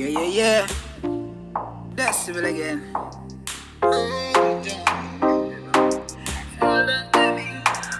Yeah. Decibel again.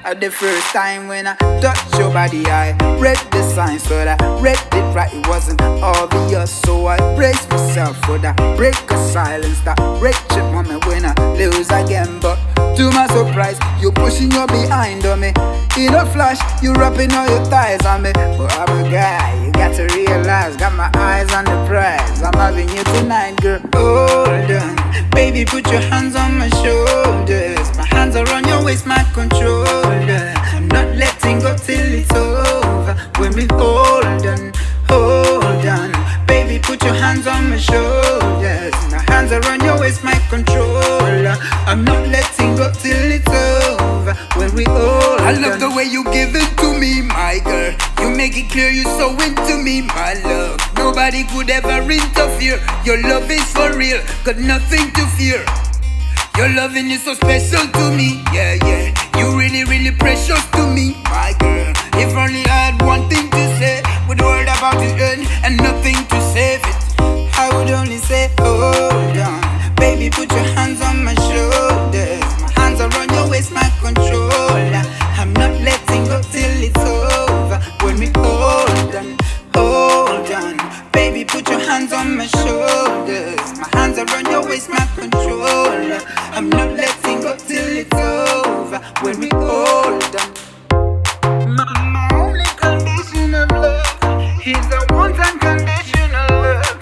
At the first time when I touched your body, I read the signs, but I read it right, it wasn't obvious. So I braced myself for that break of silence, that wretched moment when I lose again. But to my surprise, you pushing your behind on me. In a flash, you wrapping all your thighs on me. But I'm a guy, you got to realize, got my eyes on the prize. I'm having you tonight, girl. Hold on, baby, put your hands on my shoulders. My hands are on your waist, my controller. I'm not letting go till it's over. When we hold on, baby, put your hands on my shoulders. My hands are on your waist, my controller. I'm not letting go till it's over. When we hold on. I love the way you give it to me, my girl. You make it clear you're so into me, my love. Nobody could ever interfere. Your love is for real, got nothing to fear. Your loving is so special to me, yeah. You really precious to me, my girl. If only I had one thing to say, with the world about to end and nothing to save it, I would only say, hold on, baby, put your hands on my shoulders. My hands are on your waist, my controller. I'm not letting go till it's over. When we hold on, baby, put your hands on my shoulders. My hands are on your waist, my controller. I'm not letting go till it's over. When we hold on. My only condition of love is a one-time conditional love.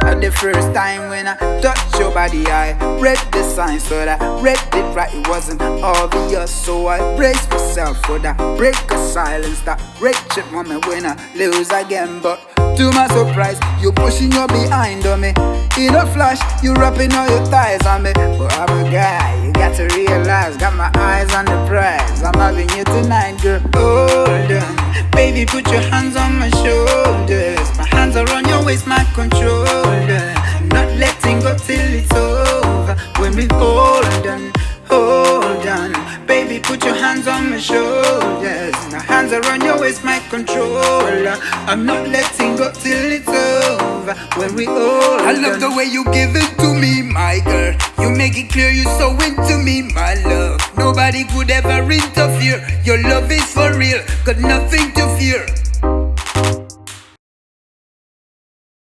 At the first time when I touched your body, I read the signs, so that I read it right, it wasn't obvious. So I braced myself for that break of silence, that wretched moment when I lose again. But to my surprise, you pushing your behind on me. In a flash, you wrapping all your thighs on me. But I'm a guy, you got to realize, got my eyes on the prize. I'm having you tonight, girl. Hold on, baby, put your hands on my shoulders. My hands are on your waist, my controller. I'm not letting go till it's over. When we hold on, baby, put your hands on my shoulders. My hands are on your waist, my controller. I'm not letting go till it's over. When we hold on. I love the way you give it to me, my girl. You make it clear you're so into me, my love. Nobody could ever interfere. Your love is for real, got nothing to fear.